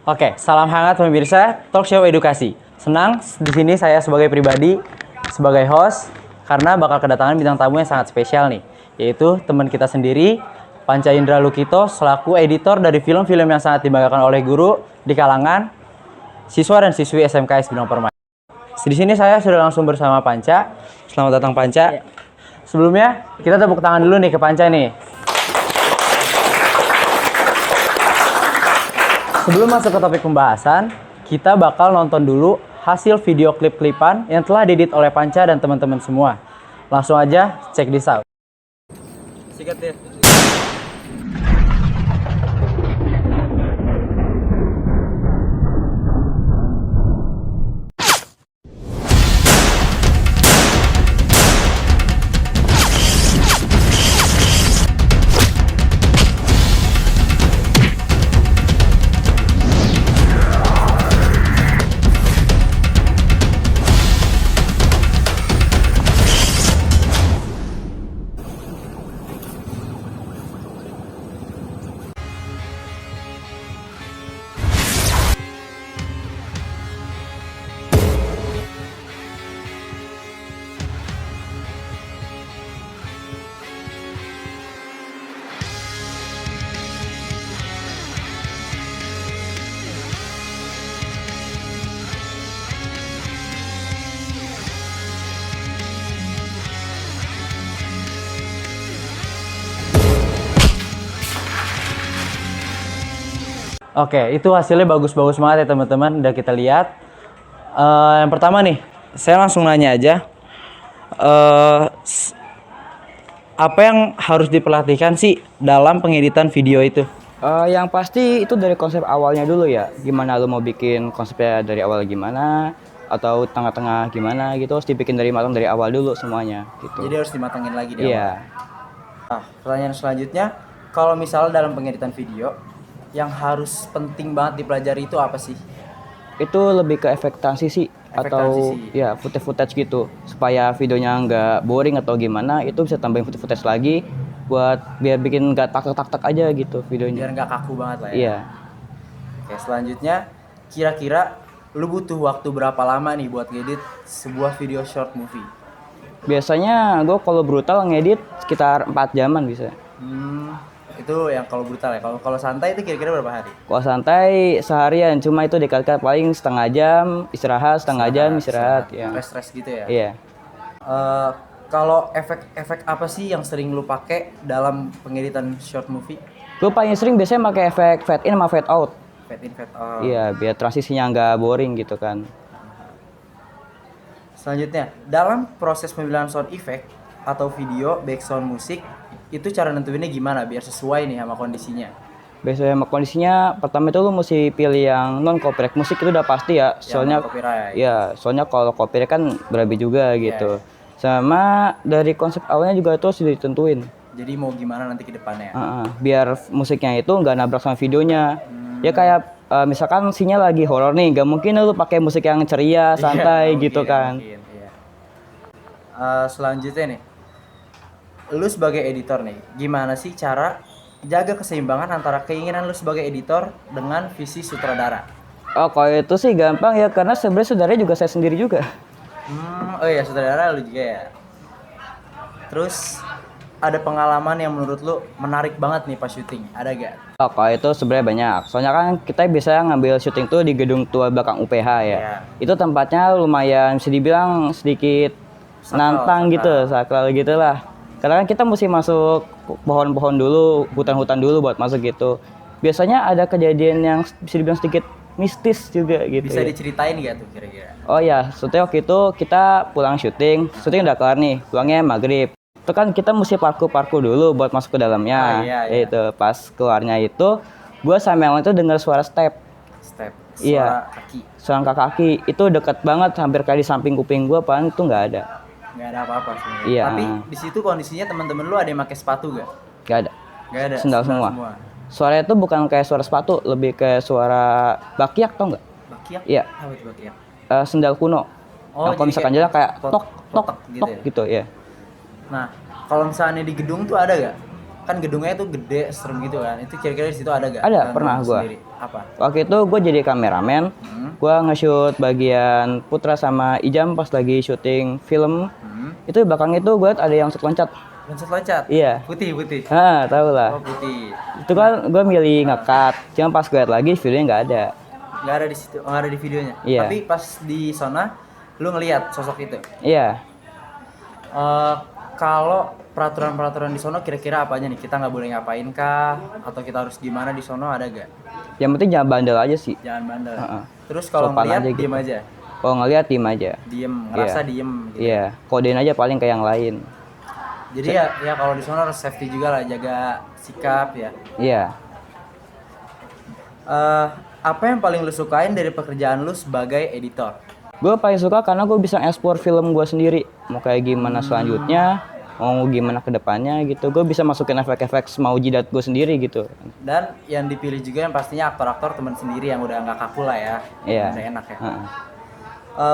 Oke, salam hangat pemirsa Talk Show Edukasi. Senang di sini saya sebagai pribadi, sebagai host, karena bakal kedatangan bintang tamu yang sangat spesial nih, yaitu teman kita sendiri, Panca Indra Lukito, selaku editor dari film-film yang sangat dibanggakan oleh guru di kalangan siswa dan siswi SMKS Bidang Permainan. Di sini saya sudah langsung bersama Panca. Selamat datang Panca. Sebelumnya kita tepuk tangan dulu nih ke Panca nih. Sebelum masuk ke topik pembahasan, kita bakal nonton dulu hasil video klip-klipan yang telah diedit oleh Panca dan teman-teman semua. Langsung aja check this out. Sikat deh. Oke, itu hasilnya bagus-bagus banget ya teman-teman. Udah kita lihat. Yang pertama nih, saya langsung nanya aja. Apa yang harus diperhatikan sih dalam pengeditan video itu? Yang pasti itu dari konsep awalnya dulu ya. Gimana lu mau bikin konsepnya dari awal gimana, atau tengah-tengah gimana gitu. Harus dibikin dari matang dari awal dulu semuanya gitu. Jadi harus dimatangin lagi di awal. Iya. Nah, pertanyaan selanjutnya, kalau misalnya dalam pengeditan video, yang harus penting banget dipelajari itu apa sih? Itu lebih ke efek transisi Efek atau transisi. ya footage gitu. Supaya videonya nggak boring atau gimana, itu bisa tambahin footage lagi buat biar bikin nggak tak-tak aja gitu videonya. Biar nggak kaku banget lah ya. Iya. Oke, selanjutnya, kira-kira lu butuh waktu berapa lama nih buat ngedit sebuah video short movie? Biasanya gue kalau brutal ngedit sekitar 4 jaman bisa. Itu yang kalau brutal ya. Kalau santai itu kira-kira berapa hari? Kalau santai seharian, cuma itu dikali-kali paling setengah jam istirahat, setengah jam istirahat ya. Stres gitu ya. Iya. Kalau efek-efek apa sih yang sering lu pakai dalam pengeditan short movie? Gue paling sering biasanya pakai efek fade in sama fade out. Fade in, fade out. Iya, biar transisinya nggak boring gitu kan. Selanjutnya, dalam proses pemilihan sound effect atau video, background musik, itu cara nentuinnya gimana biar sesuai nih sama kondisinya? Biasanya sama kondisinya, pertama itu lu mesti pilih yang non copyright musik itu udah pasti ya. Soalnya copyright. ya, soalnya kalau copyright kan berabi juga gitu. Sama dari konsep awalnya juga itu sudah ditentuin. Jadi mau gimana nanti ke depannya? Biar musiknya itu nggak nabrak sama videonya. Ya kayak misalkan scene-nya lagi horor nih, nggak mungkin lu pakai musik yang ceria, santai gitu kan. Mungkin, iya. Selanjutnya nih, lu sebagai editor nih, gimana sih cara jaga keseimbangan antara keinginan lu sebagai editor dengan visi sutradara? Oh, kalau itu sih gampang ya, karena sebenarnya saudaranya juga saya sendiri juga. Oh iya, sutradara lu juga ya. Terus ada pengalaman yang menurut lu menarik banget nih pas syuting, ada gak? Oh, kalau itu sebenarnya banyak. Soalnya kan kita bisa ngambil syuting tuh di gedung tua belakang UPH ya. Iya. Itu tempatnya lumayan bisa dibilang sedikit nantang gitu, sakral gitu lah. Karena kan kita mesti masuk pohon-pohon dulu, hutan-hutan dulu buat masuk gitu. Biasanya ada kejadian yang bisa dibilang sedikit mistis juga gitu. Bisa ya. Diceritain gak tuh kira-kira? Oh ya, syuting waktu itu kita pulang syuting udah kelar nih, pulangnya maghrib. Itu kan kita mesti parkur dulu buat masuk ke dalamnya. Iya. Itu pas keluarnya itu, gue sama yang lain tuh dengar suara step. Suara kaki. Suara kaki itu deket banget, hampir kayak di samping kuping gue, padahal itu nggak ada. Nggak ada apa-apa sebenarnya. Iya. Tapi di situ kondisinya teman-teman lu ada yang pakai sepatu gak? Nggak ada. Nggak ada. Sendal semua. Suaranya itu bukan kayak suara sepatu, lebih kayak suara bakyak, tau nggak? Bakyak? Iya. Apa itu bakyak? Sendal kuno. Oh, kalau jadi misalkan kayak jalan kayak tok gitu ya? gitu ya. Nah, kalau misalnya di gedung tuh ada gak? kan gedungnya tuh gede, serem gitu kan. Itu kira-kira di situ ada gak? Ada, pernah gua. Sendiri? Apa? Waktu itu gue jadi kameramen, gue nge-shoot bagian Putra sama Ijam pas lagi syuting film. Itu di belakang itu gue ada yang loncat. Loncat-loncat? Iya. Putih. Tahu lah. Oh, putih. Itu kan gue milih nge-cut, cuma pas gue liat lagi videonya nggak ada. Nggak ada di situ, nggak ada di videonya. Iya. Tapi pas di sana, lu ngelihat sosok itu. Iya. Kalau peraturan-peraturan di sono kira-kira apa aja nih? Kita nggak boleh ngapain kah? Atau kita harus gimana di sono, ada gak? Yang penting jangan bandel aja sih. Jangan bandel. Heeh. Terus kalau Sopan ngeliat aja gitu. diem aja. Kalau ngeliat diem aja. Diem, ngerasa Iya. diem gitu. Iya. Kodein aja paling ke yang lain. Jadi ya kalau di sono harus safety juga lah, jaga sikap ya. Iya. Apa yang paling lu sukain dari pekerjaan lu sebagai editor? Gue paling suka karena gue bisa ekspor film gue sendiri. Mau kayak gimana selanjutnya, mau gimana kedepannya gitu. Gue bisa masukin efek-efek mau jidat gue sendiri gitu. Dan yang dipilih juga yang pastinya aktor-aktor teman sendiri yang udah nggak kaku lah ya. Iya. Udah enak ya. Heeh.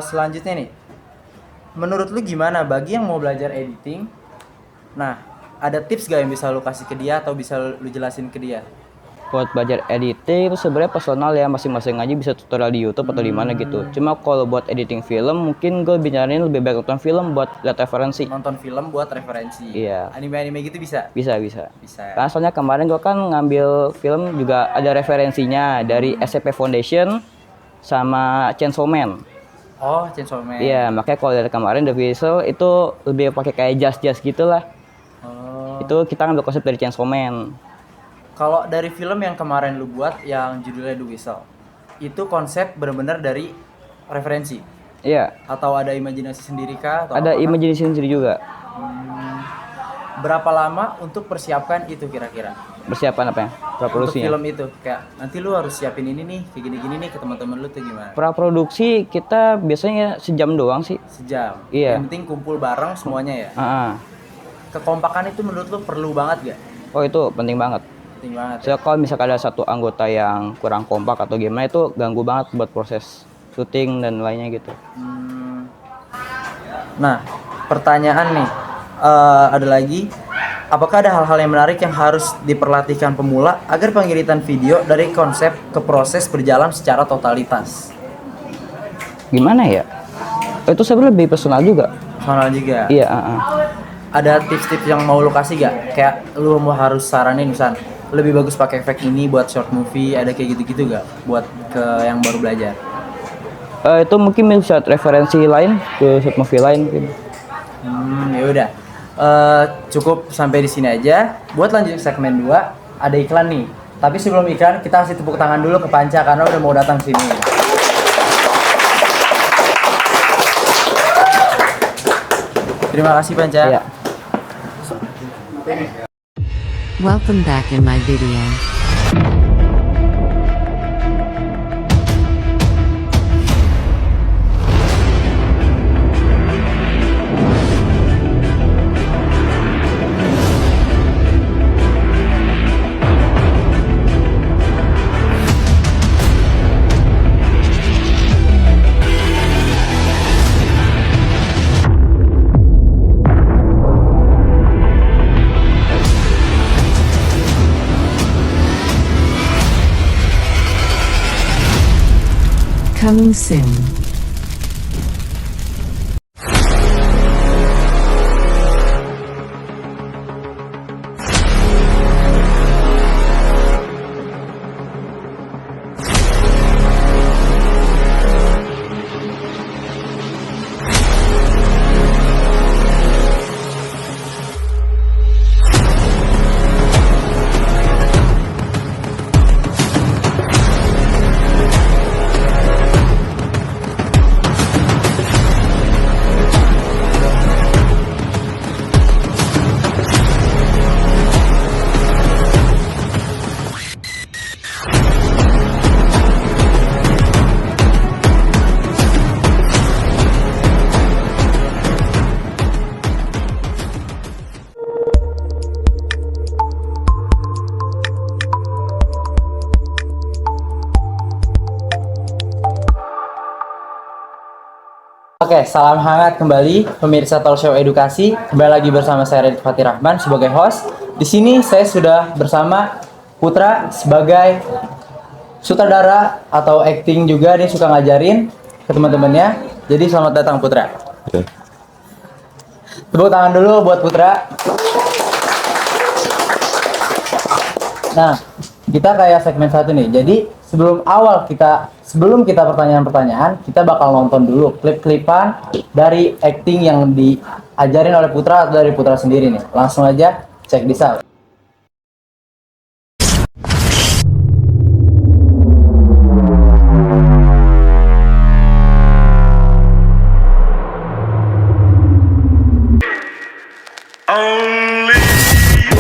Selanjutnya nih, menurut lu gimana bagi yang mau belajar editing? Nah, ada tips gak yang bisa lu kasih ke dia atau bisa lu jelasin ke dia? Buat belajar editing itu sebenarnya personal ya, masing-masing aja bisa tutorial di YouTube atau di mana gitu. Cuma kalau buat editing film mungkin gue bicarain lebih baik nonton film buat lihat referensi. Nonton film buat referensi. Iya. Anime-anime gitu bisa? Bisa. Bisa. Karena soalnya kemarin gue kan ngambil film juga ada referensinya dari SCP Foundation sama Chainsaw Man. Oh, Chainsaw Man. Iya, makanya kalau dari kemarin The Whistle itu lebih pakai kayak jas-jas gitulah. Oh. Itu kita ngambil konsep dari Chainsaw Man. Kalau dari film yang kemarin lu buat yang judulnya The Whistle, itu konsep benar-benar dari referensi Iya, atau ada imajinasi sendiri kah? Atau ada apakah? imajinasi sendiri juga. Berapa lama untuk persiapkan itu kira-kira? Persiapan apa ya? Untuk Praproduksinya. film itu, kayak nanti lu harus siapin ini nih, kayak gini-gini nih ke teman-teman lu tuh gimana? Praproduksi kita biasanya sejam doang sih. Sejam. Iya. Yang penting kumpul bareng semuanya ya. Heeh. Kekompakan itu menurut lu perlu banget gak? Oh itu penting banget. Penting banget. Soalnya kalau misalkan ada satu anggota yang kurang kompak atau gimana itu ganggu banget buat proses syuting dan lainnya gitu. Nah, pertanyaan nih, ada lagi. Apakah ada hal-hal yang menarik yang harus diperlatihkan pemula agar pengeditan video dari konsep ke proses berjalan secara totalitas? Gimana ya? Itu sebenarnya lebih personal juga. Personal juga. Iya. Heeh. Ada tips-tips yang mau lu kasih gak? Kayak lu mau harus saranin misal lebih bagus pakai efek ini buat short movie, ada kayak gitu-gitu gak? Buat ke yang baru belajar? Itu mungkin bisa referensi lain ke short movie lain mungkin. Ya udah. Cukup sampai di sini aja. Buat lanjut ke segmen 2, ada iklan nih. Tapi sebelum iklan, kita kasih tepuk tangan dulu ke Panca karena udah mau datang sini. Terima kasih Panca. Iya. Welcome back in my video. Coming soon. Oke, salam hangat kembali pemirsa Talk Show Edukasi. Kembali lagi bersama saya Radit Fatih Rahman sebagai host. Di sini saya sudah bersama Putra sebagai sutradara atau acting juga, dia suka ngajarin ke teman-temannya. Jadi selamat datang Putra. Oke. Tepuk tangan dulu buat Putra. Nah, kita kayak segmen satu nih. Jadi sebelum kita pertanyaan-pertanyaan, kita bakal nonton dulu klip-klipan dari acting yang diajarin oleh Putra atau dari Putra sendiri nih. Langsung aja cek this out. Only you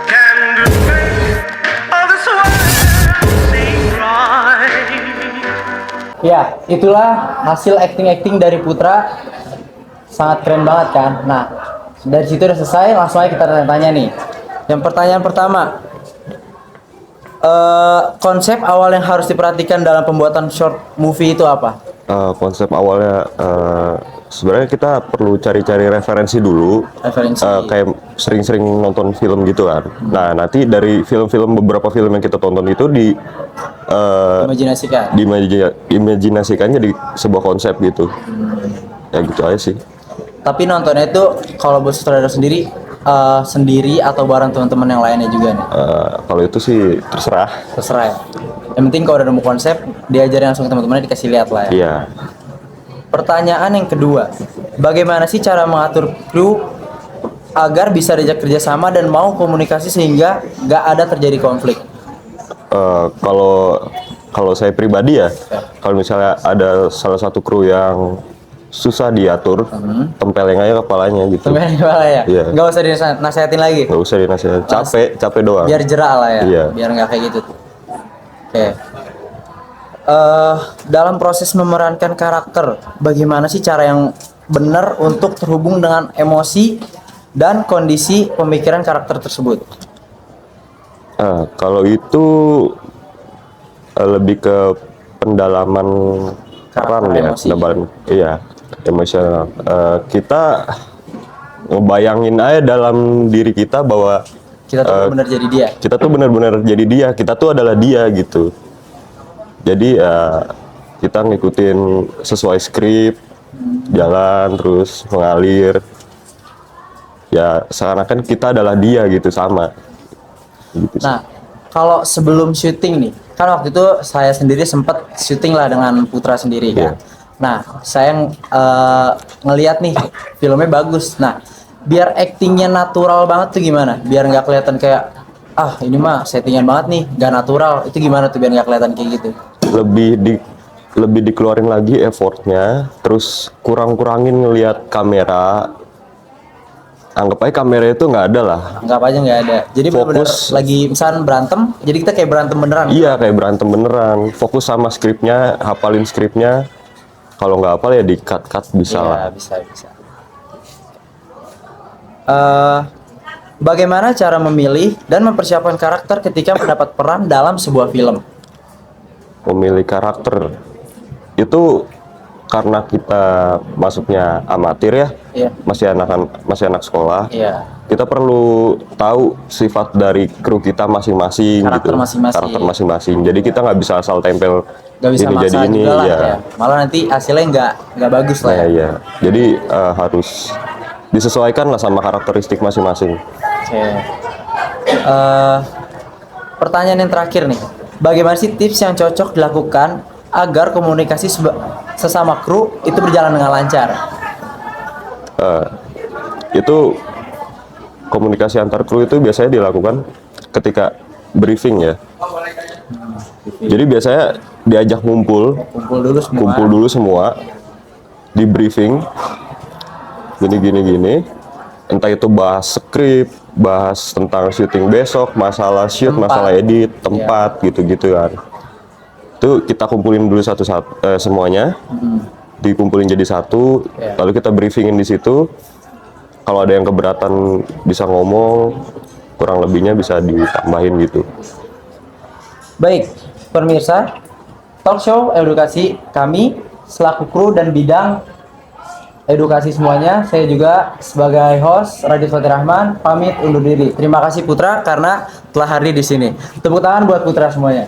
can make all this world seem right. Ya, itulah hasil acting-acting dari Putra. Sangat keren banget kan? Nah, dari situ udah selesai, langsung aja kita tanya-tanya nih. Yang pertanyaan pertama, konsep awal yang harus diperhatikan dalam pembuatan short movie itu apa? Konsep awalnya sebenarnya kita perlu cari-cari referensi dulu. Referensi. Kayak sering-sering nonton film gitu kan. Nah, nanti dari beberapa film yang kita tonton itu Imajinasikan. diimajinasikan jadi sebuah konsep gitu. Ya gitu aja sih. Tapi nontonnya itu kalau buat sutradara sendiri, sendiri atau bareng teman-teman yang lainnya juga nih? Kalau itu sih terserah. Terserah ya. Yang penting kalau udah nemu konsep, diajarin langsung ke teman-temannya, dikasih lihat lah ya. Iya. Pertanyaan yang kedua, bagaimana sih cara mengatur kru agar bisa diajak kerjasama dan mau komunikasi sehingga nggak ada terjadi konflik? Kalau saya pribadi ya, kalau misalnya ada salah satu kru yang susah diatur, tempeleng aja kepalanya gitu. Temen kepala ya? Iya. Nggak usah dinasihatin lagi? Nggak usah dinasihatin, capek doang. Biar jerak lah ya? Iya. Biar nggak kayak gitu. Oke. Dalam proses memerankan karakter, bagaimana sih cara yang benar untuk terhubung dengan emosi dan kondisi pemikiran karakter tersebut? Kalau itu lebih ke pendalaman peran ya, emosi. iya, emosional. Kita ngebayangin aja dalam diri kita bahwa Kita tuh benar jadi dia. kita tuh benar-benar jadi dia, kita tuh adalah dia gitu. Jadi kita ngikutin sesuai skrip, jalan terus mengalir. Ya seakan-akan kita adalah dia gitu, sama. Gitu sih. Nah, kalau sebelum syuting nih, kan waktu itu saya sendiri sempat syuting lah dengan Putra sendiri kan. Iya. Nah, saya ngelihat nih filmnya bagus. Nah, biar actingnya natural banget tuh gimana? Biar nggak kelihatan kayak ini mah settingan banget nih, nggak natural. Itu gimana tuh biar nggak kelihatan kayak gitu? Lebih dikeluarin lagi effortnya, terus kurangin ngelihat kamera. Anggap aja kamera itu nggak ada lah. Anggap aja nggak ada. Jadi benar-benar Fokus. lagi misalnya berantem, jadi kita kayak berantem beneran. Iya, kayak berantem beneran. Fokus sama skripnya, hafalin skripnya. Kalau nggak hafal ya di cut bisa lah. Iya, bisa. Bagaimana cara memilih dan mempersiapkan karakter ketika mendapat peran dalam sebuah film? Memilih karakter itu karena kita masuknya amatir ya, Iya. masih anak sekolah. Iya. Kita perlu tahu sifat dari kru kita masing-masing Karakter gitu. masing-masing. Karakter masing-masing. Jadi kita nggak bisa asal tempel Gak bisa ini maksa jadi ini juga lah ya. ya. Malah nanti hasilnya nggak bagus lah ya. Nah, iya. Jadi harus disesuaikan lah sama karakteristik masing-masing. Oke. Pertanyaan yang terakhir nih, bagaimana sih tips yang cocok dilakukan agar komunikasi sesama kru itu berjalan dengan lancar? Itu komunikasi antar kru itu biasanya dilakukan ketika briefing ya. Jadi biasanya diajak Kumpul dulu semua. di briefing gini. Entah itu bahas skrip, bahas tentang syuting besok, masalah shoot, Tempat. masalah edit, tempat gitu-gitu kan. Itu kita kumpulin dulu semuanya. Dikumpulin jadi satu, Iya. lalu kita briefingin di situ. Kalau ada yang keberatan bisa ngomong, kurang lebihnya bisa ditambahin gitu. Baik, pemirsa, talk show edukasi kami selaku kru dan bidang edukasi semuanya. Saya juga sebagai host Radit Fatih Rahman pamit undur diri. Terima kasih Putra karena telah hadir di sini. Tepuk tangan buat Putra semuanya.